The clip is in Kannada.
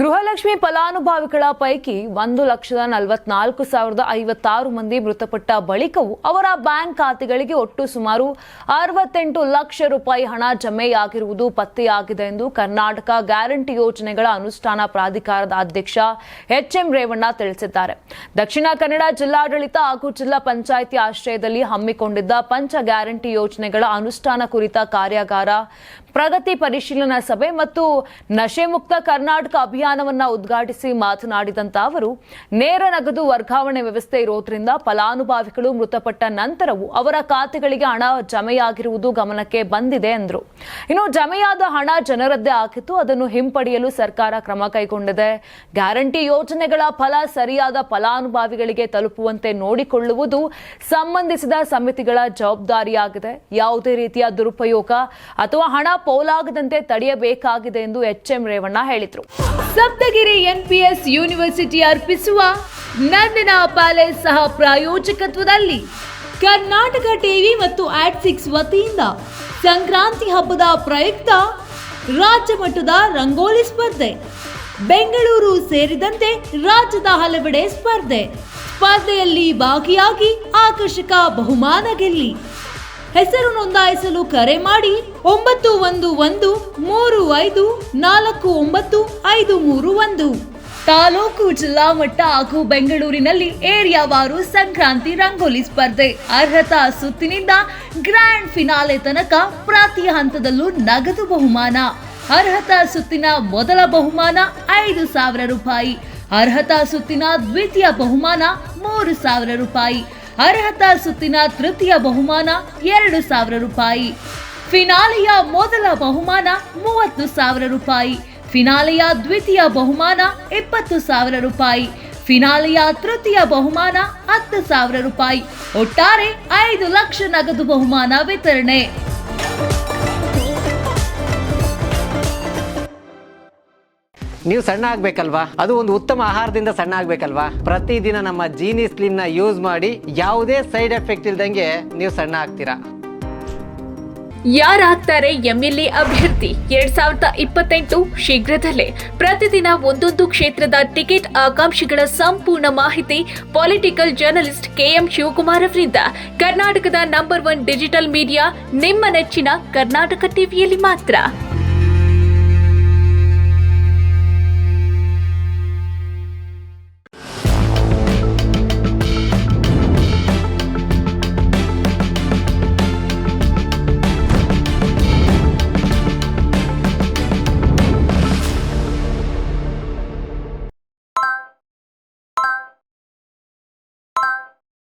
ಗೃಹಲಕ್ಷ್ಮಿ ಫಲಾನುಭವಿಗಳ ಪೈಕಿ 1,44,056 ಮಂದಿ ಮೃತಪಟ್ಟ ಬಳಿಕವೂ ಅವರ ಬ್ಯಾಂಕ್ ಖಾತೆಗಳಿಗೆ ಒಟ್ಟು ಸುಮಾರು 68 ಲಕ್ಷ ರೂಪಾಯಿ ಹಣ ಜಮೆಯಾಗಿರುವುದು ಪತ್ತೆಯಾಗಿದೆ ಎಂದು ಕರ್ನಾಟಕ ಗ್ಯಾರಂಟಿ ಯೋಜನೆಗಳ ಅನುಷ್ಠಾನ ಪ್ರಾಧಿಕಾರದ ಅಧ್ಯಕ್ಷ ಎಚ್ಎಂ ರೇವಣ್ಣ ತಿಳಿಸಿದ್ದಾರೆ. ದಕ್ಷಿಣ ಕನ್ನಡ ಜಿಲ್ಲಾಡಳಿತ ಹಾಗೂ ಜಿಲ್ಲಾ ಪಂಚಾಯಿತಿ ಆಶ್ರಯದಲ್ಲಿ ಹಮ್ಮಿಕೊಂಡಿದ್ದ ಪಂಚ ಗ್ಯಾರಂಟಿ ಯೋಜನೆಗಳ ಅನುಷ್ಠಾನ ಕುರಿತ ಕಾರ್ಯಾಗಾರ, ಪ್ರಗತಿ ಪರಿಶೀಲನಾ ಸಭೆ ಮತ್ತು ನಶೆ ಮುಕ್ತ ಕರ್ನಾಟಕ ಅಭಿಯಾನವನ್ನು ಉದ್ಘಾಟಿಸಿ ಮಾತನಾಡಿದಂತ ಅವರು, ನೇರ ನಗದು ವರ್ಗಾವಣೆ ವ್ಯವಸ್ಥೆ ಇರೋದ್ರಿಂದ ಫಲಾನುಭವಿಗಳು ಮೃತಪಟ್ಟ ನಂತರವೂ ಅವರ ಖಾತೆಗಳಿಗೆ ಹಣ ಜಮೆಯಾಗಿರುವುದು ಗಮನಕ್ಕೆ ಬಂದಿದೆ ಎಂದರು. ಇನ್ನು ಜಮೆಯಾದ ಹಣ ಜನರದ್ದೇ ಆಗಿತ್ತು, ಅದನ್ನು ಹಿಂಪಡೆಯಲು ಸರ್ಕಾರ ಕ್ರಮ ಕೈಗೊಂಡಿದೆ. ಗ್ಯಾರಂಟಿ ಯೋಜನೆಗಳ ಫಲ ಸರಿಯಾದ ಫಲಾನುಭವಿಗಳಿಗೆ ತಲುಪುವಂತೆ ನೋಡಿಕೊಳ್ಳುವುದು ಸಂಬಂಧಿಸಿದ ಸಮಿತಿಗಳ ಜವಾಬ್ದಾರಿಯಾಗಿದೆ. ಯಾವುದೇ ರೀತಿಯ ದುರುಪಯೋಗ ಅಥವಾ ಹಣ ಪೋಲಾಗದಂತೆ ತಡೆಯಬೇಕಾಗಿದೆ ಎಂದು ಎಚ್ಎಂ ರೇವಣ್ಣ ಹೇಳಿದರು. ಸಪ್ತಗಿರಿ ಎನ್ಪಿಎಸ್ ಯೂನಿವರ್ಸಿಟಿ ಅರ್ಪಿಸುವ ನಂದನ ಪ್ಯಾಲೇಸ್ ಸಹ ಪ್ರಾಯೋಜಕತ್ವದಲ್ಲಿ ಕರ್ನಾಟಕ ಟಿವಿ ಮತ್ತು ಆಟ್6 ವತಿಯಿಂದ ಸಂಕ್ರಾಂತಿ ಹಬ್ಬದ ಪ್ರಯುಕ್ತ ರಾಜ್ಯ ಮಟ್ಟದ ರಂಗೋಲಿ ಸ್ಪರ್ಧೆ, ಬೆಂಗಳೂರು ಸೇರಿದಂತೆ ರಾಜ್ಯದ ಹಲವೆಡೆ ಸ್ಪರ್ಧೆಯಲ್ಲಿ ಭಾಗಿಯಾಗಿ ಆಕರ್ಷಕ ಬಹುಮಾನ ಗೆಲ್ಲಿ. ಹೆಸರು ನೋಂದಾಯಿಸಲು ಕರೆ ಮಾಡಿ 9113549531. ತಾಲೂಕು, ಜಿಲ್ಲಾ ಮಟ್ಟ ಹಾಗೂ ಬೆಂಗಳೂರಿನಲ್ಲಿ ಏರಿಯಾವಾರು ಸಂಕ್ರಾಂತಿ ರಂಗೋಲಿ ಸ್ಪರ್ಧೆ. ಅರ್ಹತಾ ಸುತ್ತಿನಿಂದ ಗ್ರ್ಯಾಂಡ್ ಫಿನಾಲೆ ತನಕ ಪ್ರತಿ ಹಂತದಲ್ಲೂ ನಗದು ಬಹುಮಾನ. ಅರ್ಹತಾ ಸುತ್ತಿನ ಮೊದಲ ಬಹುಮಾನ 5,000 ರೂಪಾಯಿ. ಅರ್ಹತಾ ಸುತ್ತಿನ ದ್ವಿತೀಯ ಬಹುಮಾನ 3,000 ರೂಪಾಯಿ. ಅರ್ಹತಾ ಸುತ್ತಿನ ತೃತೀಯ ಬಹುಮಾನ 2,000 ರೂಪಾಯಿ. ಫಿನಾಲೆಯ ಮೊದಲ ಬಹುಮಾನ 30,000 ರೂಪಾಯಿ. ಫಿನಾಲೆಯ ದ್ವಿತೀಯ ಬಹುಮಾನ 20,000 ರೂಪಾಯಿ. ಫಿನಾಲೆಯ ತೃತೀಯ ಬಹುಮಾನ 10,000 ರೂಪಾಯಿ. ಒಟ್ಟಾರೆ 5 ಲಕ್ಷ ನಗದು ಬಹುಮಾನ ವಿತರಣೆ. ನೀವು ಸಣ್ಣ ಆಗ್ಬೇಕಲ್ವಾ? ಅದು ಒಂದು ಉತ್ತಮ ಆಹಾರದಿಂದ ಸಣ್ಣ ಆಗ್ಬೇಕಲ್ವಾ? ಪ್ರತಿದಿನ ನಮ್ಮ ಜೀನಿ ಸ್ಲಿಮ್ ನ ಯೂಸ್ ಮಾಡಿ ಯಾವುದೇ ಸೈಡ್ ಎಫೆಕ್ಟ್ ಇಲ್ದಂಗೆ ನೀವು ಸಣ್ಣ ಆಗ್ತೀರಾ. ಯಾರಾಗ್ತಾರೆ ಎಂಎಲ್ಎ ಅಭ್ಯರ್ಥಿ 2028 ಶೀಘ್ರದಲ್ಲೇ. ಪ್ರತಿದಿನ ಒಂದೊಂದು ಕ್ಷೇತ್ರದ ಟಿಕೆಟ್ ಆಕಾಂಕ್ಷಿಗಳ ಸಂಪೂರ್ಣ ಮಾಹಿತಿ ಪೊಲಿಟಿಕಲ್ ಜರ್ನಲಿಸ್ಟ್ ಕೆಎಂ ಶಿವಕುಮಾರ್ ಅವರಿಂದ. ಕರ್ನಾಟಕದ ನಂಬರ್ 1 ಡಿಜಿಟಲ್ ಮೀಡಿಯಾ ನಿಮ್ಮ ನೆಚ್ಚಿನ ಕರ್ನಾಟಕ ಟಿವಿಯಲ್ಲಿ ಮಾತ್ರ.